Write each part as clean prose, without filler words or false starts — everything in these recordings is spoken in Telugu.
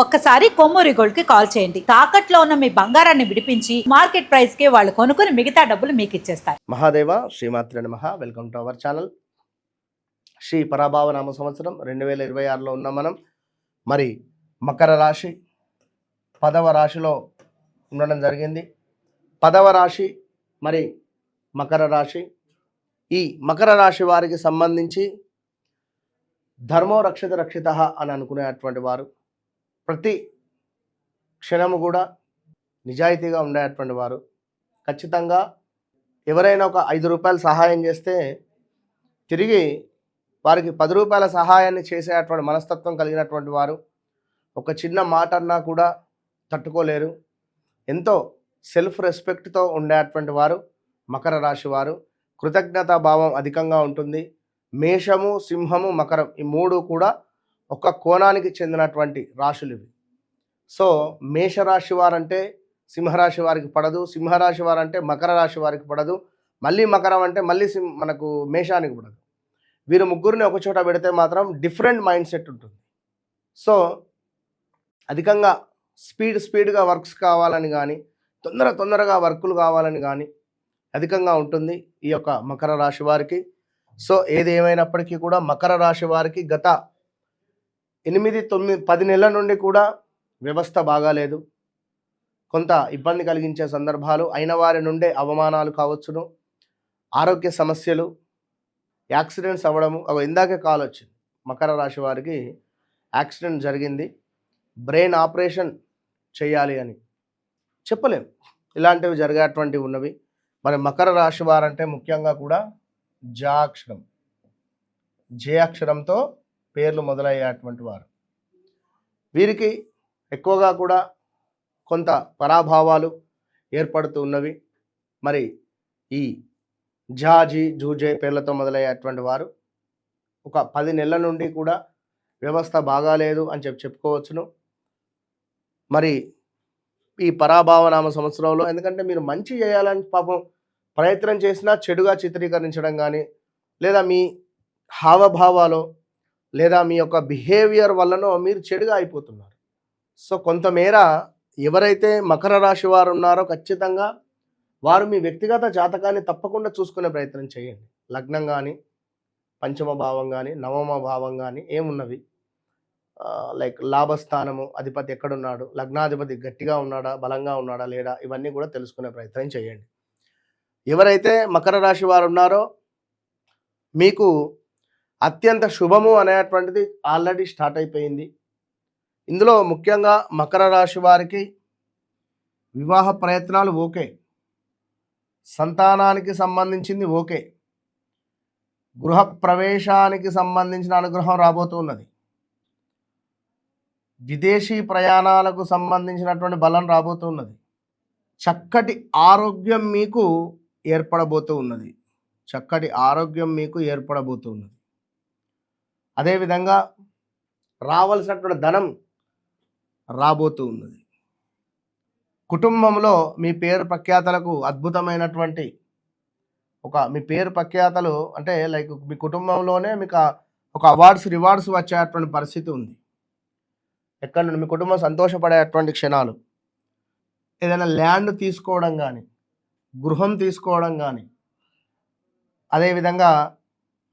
ఒక్కసారి కొమ్మూరి గోల్డ్ కి కాల్ చేయండి. తాకట్లో ఉన్న మీ బంగారాన్ని విడిపించి మార్కెట్ ప్రైస్ కి వాళ్ళు కొనుక్కుని మిగతా డబ్బులు మీకు ఇచ్చేస్తారు. మహాదేవ శ్రీమాత్రే నమః. Welcome to our channel. Shri Parabhava నామ సంవత్సరం 2026లో ఉన్నాం మనం. మరి మకర రాశి 10వ రాశిలో ఉండడం జరిగింది. 10వ రాశి మరి మకర రాశి. ఈ మకర రాశి వారికి సంబంధించి ధర్మో రక్షిత రక్షిత అని అనుకునేటువంటి వారు, ప్రతి క్షణము కూడా నిజాయితీగా ఉండేటువంటి వారు, ఖచ్చితంగా ఎవరైనా ఒక 5 రూపాయలు సహాయం చేస్తే తిరిగి వారికి 10 రూపాయల సహాయాన్ని చేసేటువంటి మనస్తత్వం కలిగినటువంటి వారు, ఒక చిన్న మాట అన్నా కూడా తట్టుకోలేరు, ఎంతో సెల్ఫ్ రెస్పెక్ట్తో ఉండేటువంటి వారు మకర రాశి వారు. కృతజ్ఞతా భావం అధికంగా ఉంటుంది. మేషము, సింహము, మకరం ఈ మూడు కూడా ఒక కోణానికి చెందినటువంటి రాశులు ఇవి. సో మేషరాశి వారంటే సింహరాశి వారికి పడదు, సింహరాశి వారంటే మకర రాశి వారికి పడదు, మళ్ళీ మకరం అంటే మళ్ళీ మనకు మేషానికి పడదు. వీరు ముగ్గురిని ఒక చోట పెడితే మాత్రం డిఫరెంట్ మైండ్ సెట్ ఉంటుంది. సో అధికంగా స్పీడ్గా వర్క్స్ కావాలని కానీ, తొందరగా వర్కులు కావాలని కానీ అధికంగా ఉంటుంది ఈ యొక్క మకర రాశి వారికి. సో ఏది ఏమైనప్పటికీ కూడా మకర రాశి వారికి గత 8, 9, 10 నెలల నుండి కూడా వ్యవస్థ బాగాలేదు. కొంత ఇబ్బంది కలిగించే సందర్భాలు, అయిన వారి నుండే అవమానాలు కావచ్చును, ఆరోగ్య సమస్యలు, యాక్సిడెంట్స్ అవ్వడము. ఇందాకే కాల్ వచ్చింది, మకర రాశి వారికి యాక్సిడెంట్ జరిగింది, బ్రెయిన్ ఆపరేషన్ చేయాలి అని. చెప్పలేం, ఇలాంటివి జరిగేటువంటివి ఉన్నవి. మరి మకర రాశి వారంటే ముఖ్యంగా కూడా జ అక్షరం, జే అక్షరంతో పేర్లు మొదలయ్యేటువంటి వారు. వీరికి ఎక్కువగా కూడా కొంత పరాభావాలు ఏర్పడుతూ ఉన్నవి. మరి ఈ జాజీ, జూజే పేర్లతో మొదలయ్యేటువంటి వారు ఒక 10 నెలల నుండి కూడా వ్యవస్థ బాగాలేదు అని చెప్పుకోవచ్చును. మరి ఈ పరాభావనామ సంవత్సరంలో, ఎందుకంటే మీరు మంచి చేయాలని పాపం ప్రయత్నం చేసినా చెడుగా చిత్రీకరించడం కానీ, లేదా మీ హావభావాలు లేదా మీ యొక్క బిహేవియర్ వల్లనో మీరు చెడుగా అయిపోతున్నారు. సో కొంతమేర ఎవరైతే మకర రాశి వారు ఉన్నారో ఖచ్చితంగా వారు మీ వ్యక్తిగత జాతకాన్ని తప్పకుండా చూసుకునే ప్రయత్నం చేయండి. లగ్నం కానీ, పంచమ భావం కానీ, నవమ భావం కానీ ఏమున్నవి, లైక్ లాభస్థానము అధిపతి ఎక్కడున్నాడు, లగ్నాధిపతి గట్టిగా ఉన్నాడా, బలంగా ఉన్నాడా లేడా, ఇవన్నీ కూడా తెలుసుకునే ప్రయత్నం చేయండి. ఎవరైతే మకర రాశి వారు ఉన్నారో మీకు అత్యంత శుభము అనేటువంటిది ఆల్రెడీ స్టార్ట్ అయిపోయింది. ఇందులో ముఖ్యంగా మకర రాశి వారికి వివాహ ప్రయత్నాలు ఓకే, సంతానానికి సంబంధించింది ఓకే, గృహ ప్రవేశానికి సంబంధించిన అనుగ్రహం రాబోతున్నది, విదేశీ ప్రయాణాలకు సంబంధించినటువంటి బలం రాబోతున్నది, చక్కటి ఆరోగ్యం మీకు ఏర్పడబోతూ ఉన్నది, చక్కటి ఆరోగ్యం మీకు ఏర్పడబోతూ ఉన్నది. అదేవిధంగా రావాల్సినటువంటి ధనం రాబోతూ ఉన్నది. కుటుంబంలో మీ పేరు ప్రఖ్యాతలకు అద్భుతమైనటువంటి మీ పేరు ప్రఖ్యాతలు అంటే లైక్ మీ కుటుంబంలోనే మీకు ఒక అవార్డ్స్, రివార్డ్స్ వచ్చేటువంటి పరిస్థితి ఉంది. ఎక్కడ నుండి మీ కుటుంబం సంతోషపడేటువంటి క్షణాలు, ఏదైనా ల్యాండ్ తీసుకోవడం కానీ, గృహం తీసుకోవడం కానీ, అదేవిధంగా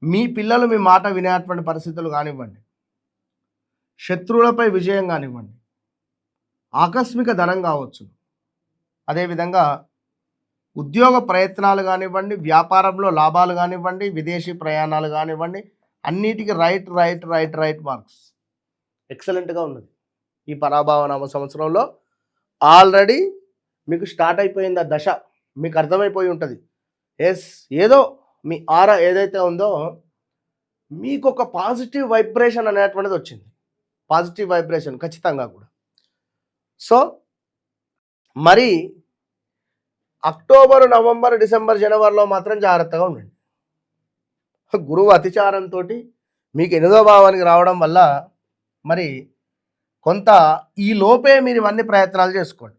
మీ పిల్లలు మీ మాట వినేటువంటి పరిస్థితులు కానివ్వండి, శత్రువులపై విజయం కానివ్వండి, ఆకస్మిక ధనం కావచ్చు, అదేవిధంగా ఉద్యోగ ప్రయత్నాలు కానివ్వండి, వ్యాపారంలో లాభాలు కానివ్వండి, విదేశీ ప్రయాణాలు కానివ్వండి, అన్నిటికీ రైట్ మార్క్స్ ఎక్సలెంట్గా ఉన్నది. ఈ పరాభావనామ సంవత్సరంలో ఆల్రెడీ మీకు స్టార్ట్ అయిపోయింది ఆ దశ, మీకు అర్థమైపోయి ఉంటుంది. ఏదో మీ ఆరా ఏదైతే ఉందో మీకు ఒక పాజిటివ్ వైబ్రేషన్ అనేటువంటిది వచ్చింది, పాజిటివ్ వైబ్రేషన్ ఖచ్చితంగా కూడా. సో మరి అక్టోబర్, నవంబర్, డిసెంబర్, జనవరిలో మాత్రం జాగ్రత్తగా ఉండండి. గురువు అతిచారంతో మీకు 8వ భావానికి రావడం వల్ల మరి కొంత ఈ లోపే మీరు ఇవన్నీ ప్రయత్నాలు చేసుకోండి.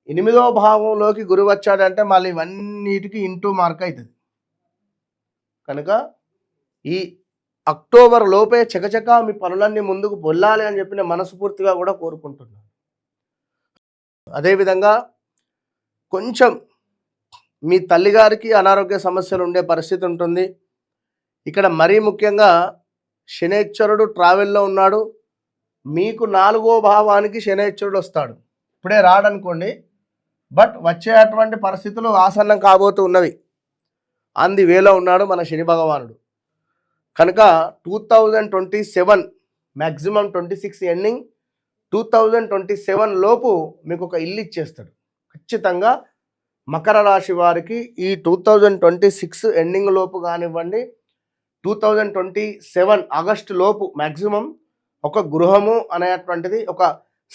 8వ భావంలోకి గురువు వచ్చాడంటే మళ్ళీ ఇవన్నిటికీ ఇంటూ మార్క్ అవుతుంది. కనుక ఈ అక్టోబర్ లోపే చకచక మీ పనులన్నీ ముందుకు వెళ్ళాలి అని చెప్పి నేను మనస్ఫూర్తిగా కూడా కోరుకుంటున్నాను. అదేవిధంగా కొంచెం మీ తల్లిగారికి అనారోగ్య సమస్యలు ఉండే పరిస్థితి ఉంటుంది. ఇక్కడ మరీ ముఖ్యంగా శనేశ్వరుడు ట్రావెల్లో ఉన్నాడు. మీకు 4వ భావానికి శనేశ్వరుడు వస్తాడు. ఇప్పుడే రాడనుకోండి, బట్ వచ్చేటువంటి పరిస్థితులు ఆసన్నం కాబోతూ ఉన్నవి. అంది వేలో ఉన్నాడు మన శని భగవానుడు. కనుక 2027 మ్యాక్సిమం 26 ఎండింగ్ 2027 లోపు మీకు ఒక ఇల్లు ఇచ్చేస్తాడు. ఖచ్చితంగా మకర రాశి వారికి ఈ 2026 ఎండింగ్ లోపు కానివ్వండి, 2027 ఆగస్టు లోపు మ్యాక్సిమం ఒక గృహము అనేటువంటిది, ఒక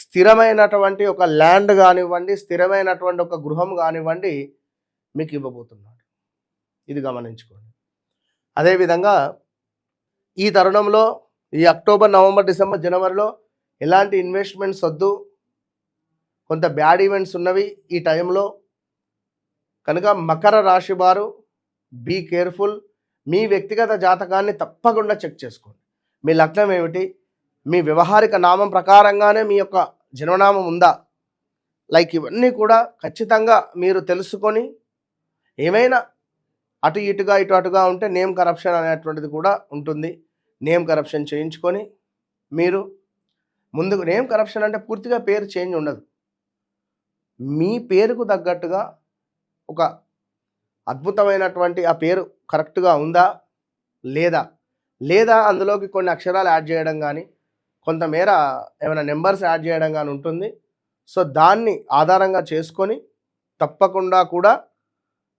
స్థిరమైనటువంటి ఒక ల్యాండ్ కానివ్వండి, స్థిరమైనటువంటి ఒక గృహం కానివ్వండి మీకు ఇవ్వబోతున్నాడు. ఇది గమనించుకోండి. అదేవిధంగా ఈ తరుణంలో ఈ అక్టోబర్, నవంబర్, డిసెంబర్, జనవరిలో ఎలాంటి ఇన్వెస్ట్మెంట్స్ వద్దు. కొంత బ్యాడ్ ఈవెంట్స్ ఉన్నవి ఈ టైంలో. కనుక మకర రాశి వారు బీ కేర్ఫుల్. మీ వ్యక్తిగత జాతకాన్ని తప్పకుండా చెక్ చేసుకోండి. మీ లగ్నం ఏమిటి, మీ వ్యవహారిక నామం ప్రకారంగానే మీ యొక్క జన్మనామం ఉందా, లైక్ ఇవన్నీ కూడా ఖచ్చితంగా మీరు తెలుసుకొని, ఏమైనా అటు ఇటుగా ఇటు అటుగా ఉంటే నేమ్ కరప్షన్ అనేటువంటిది కూడా ఉంటుంది. నేమ్ కరప్షన్ చేయించుకొని మీరు ముందుకు, నేమ్ కరప్షన్ అంటే పూర్తిగా పేరు చేంజ్ ఉండదు. మీ పేరుకు తగ్గట్టుగా ఒక అద్భుతమైనటువంటి ఆ పేరు కరెక్ట్గా ఉందా లేదా అందులోకి కొన్ని అక్షరాలు యాడ్ చేయడం కానీ, కొంతమేర ఏమైనా నెంబర్స్ యాడ్ చేయడం కానీ ఉంటుంది. సో దాన్ని ఆధారంగా చేసుకొని తప్పకుండా కూడా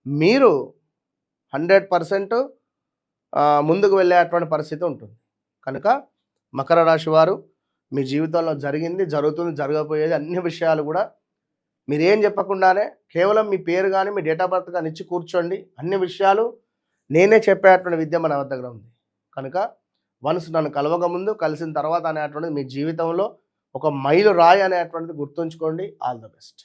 మీరు 100% ముందుకు వెళ్ళేటువంటి పరిస్థితి ఉంటుంది. కనుక మకర రాశి వారు మీ జీవితంలో జరిగింది, జరుగుతుంది, జరగబోయేది అన్ని విషయాలు కూడా మీరేం చెప్పకుండానే కేవలం మీ పేరు కానీ మీ డేట్ ఆఫ్ బర్త్ కానీ ఇచ్చి కూర్చోండి. అన్ని విషయాలు నేనే చెప్పేటువంటి విద్య మన దగ్గర ఉంది. కనుక వన్స్ నన్ను కలవక ముందు, కలిసిన తర్వాత అనేటువంటిది మీ జీవితంలో ఒక మైలు రాయి అనేటువంటిది గుర్తుంచుకోండి. All the best.